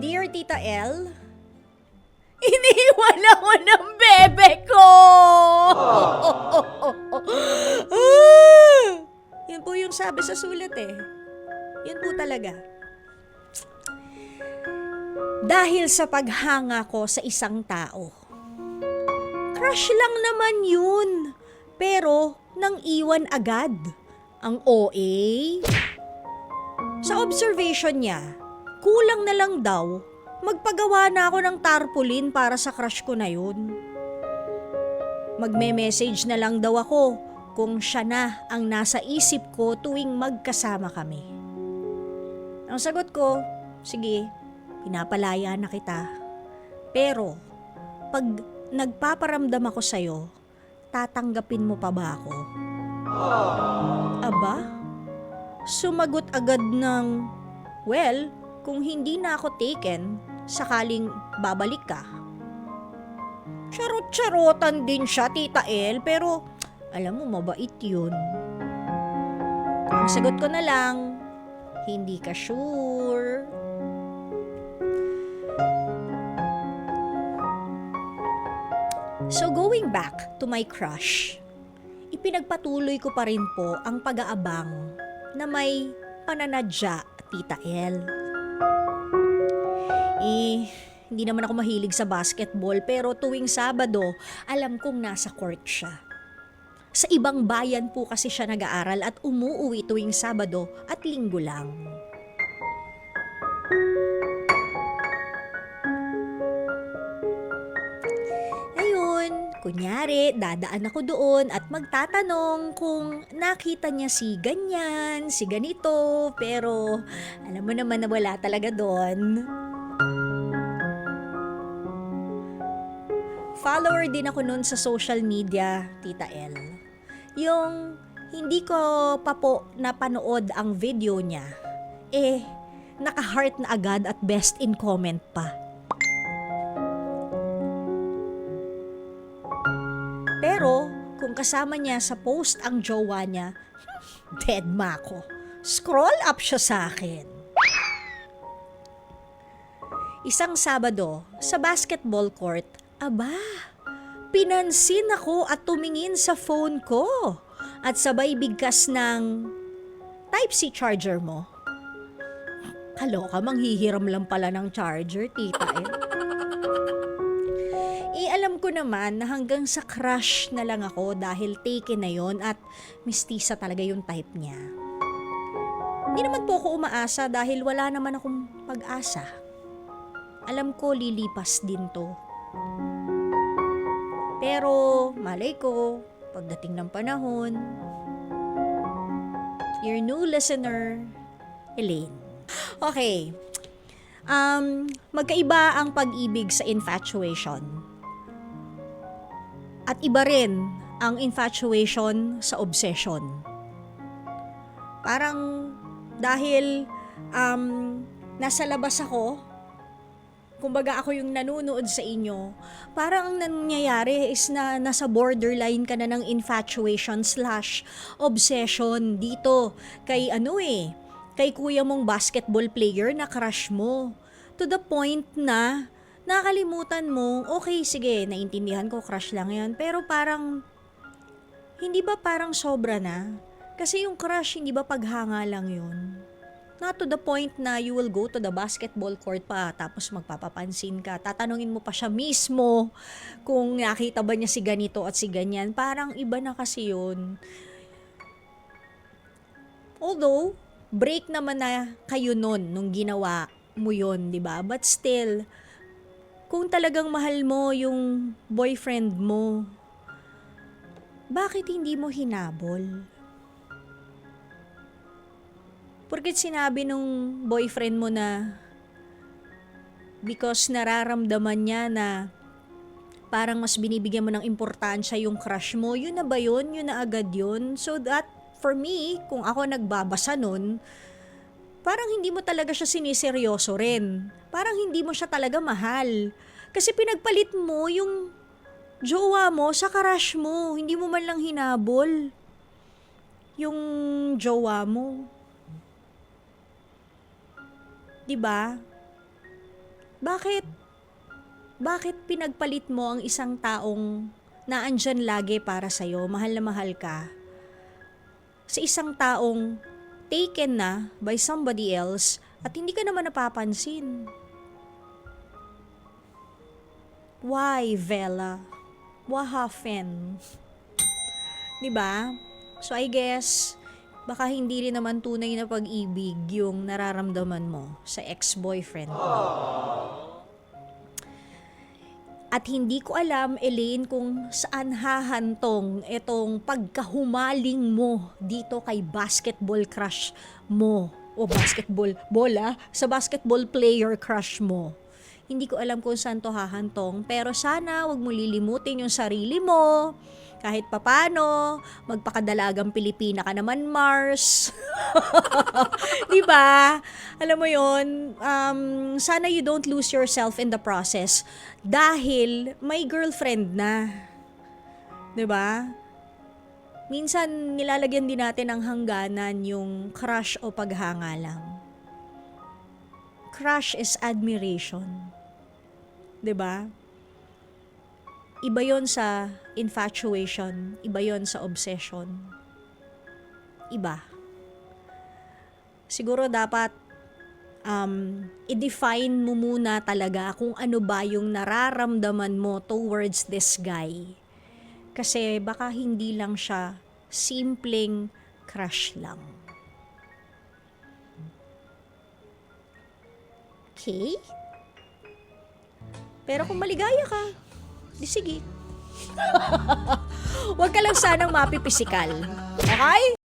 Dear Tita L, iniwan ako ng bebe ko! Yun po yung sabi sa sulat eh. Yun po talaga. Dahil sa paghanga ko sa isang tao. Crush lang naman yun. Pero nang iwan agad. Ang OA. Sa observation niya, kulang na lang daw, magpagawa na ako ng tarpaulin para sa crush ko na yun. Magme-message na lang daw ako kung siya na ang nasa isip ko tuwing magkasama kami. Ang sagot ko, sige, pinapalaya na kita. Pero, pag nagpaparamdam ako sa'yo, tatanggapin mo pa ba ako? Aba? Sumagot agad ng, well, kung hindi na ako taken, sakaling babalik ka. Charot-charotan din siya, Tita El, pero alam mo, mabait yun. Ang sagot ko na lang, hindi ka sure. So going back to my crush, ipinagpatuloy ko pa rin po ang pag-aabang na may pananadya, Tita El. Hindi naman ako mahilig sa basketball pero tuwing Sabado, alam kong nasa court siya. Sa ibang bayan po kasi siya nag-aaral at umuuwi tuwing Sabado at Linggo lang. Kunyari, dadaan ako doon at magtatanong kung nakita niya si ganyan, si ganito, pero alam mo naman na wala talaga doon. Follower din ako noon sa social media, Tita El. Yung hindi ko pa po napanood ang video niya, naka-heart na agad at best in comment pa. Pero, kung kasama niya sa post ang jowa niya, dead ma ako. Scroll up siya sa akin. Isang Sabado, sa basketball court, aba, pinansin ako at tumingin sa phone ko. At sabay bigkas ng Type-C charger mo. Kaloka, manghihiram lang pala ng charger, Tita eh. Alam ko naman na hanggang sa crush na lang ako dahil taken na yon at mistisa talaga yung type niya. Hindi naman po ako umaasa dahil wala naman akong pag-asa. Alam ko lilipas din to. Pero malay ko, pagdating ng panahon, your new listener, Elaine. Okay, magkaiba ang pag-ibig sa infatuation. At iba rin ang infatuation sa obsession. Parang dahil nasa labas ako, kumbaga ako yung nanonood sa inyo, parang ang nangyayari is na nasa borderline ka na ng infatuation/obsession dito kay kay kuya mong basketball player na crush mo. To the point na nakalimutan mo, okay, sige, naintindihan ko, crush lang yan. Pero parang, hindi ba parang sobra na? Kasi yung crush, hindi ba paghanga lang yun? Not to the point na you will go to the basketball court pa, tapos magpapapansin ka. Tatanungin mo pa siya mismo kung nakita ba niya si ganito at si ganyan. Parang iba na kasi yun. Although, break naman na kayo nun nung ginawa mo yun, di ba? But still, kung talagang mahal mo yung boyfriend mo, bakit hindi mo hinabol? Porket sinabi nung boyfriend mo na because nararamdaman niya na parang mas binibigyan mo ng importansya yung crush mo, yun na ba yun? Yun na agad yun? So that, for me, kung ako nagbabasa nun, parang hindi mo talaga siya siniseryoso rin. Parang hindi mo siya talaga mahal. Kasi pinagpalit mo yung jowa mo sa crush mo. Hindi mo man lang hinabol yung jowa mo. 'Di ba? Bakit? Bakit pinagpalit mo ang isang taong naandyan lagi para sa'yo, mahal na mahal ka, sa isang taong taken na by somebody else at hindi ka naman napapansin? Why, Vela? Wahafen? Diba? So I guess, baka hindi rin naman tunay na pag-ibig yung nararamdaman mo sa ex-boyfriend mo. At hindi ko alam, Elaine, kung saan hahantong itong pagkahumaling mo dito kay basketball crush mo. O sa basketball player crush mo. Hindi ko alam kung saan to hahantong, pero sana wag mo lilimutin yung sarili mo. Kahit papano, magpakadalagang Pilipina ka naman, Mars. Di ba? Alam mo yon, sana you don't lose yourself in the process dahil may girlfriend na. Di ba? Minsan, nilalagyan din natin ng hangganan yung crush o paghanga lang. Crush is admiration. 'Di ba? Iba 'yon sa infatuation, iba 'yon sa obsession. Iba. Siguro dapat i-define mo muna talaga kung ano ba yung nararamdaman mo towards this guy. Kasi baka hindi lang siya simpleng crush lang. Okay? Pero kung maligaya ka, di sige. Huwag ka lang sanang mapipisikal. Okay?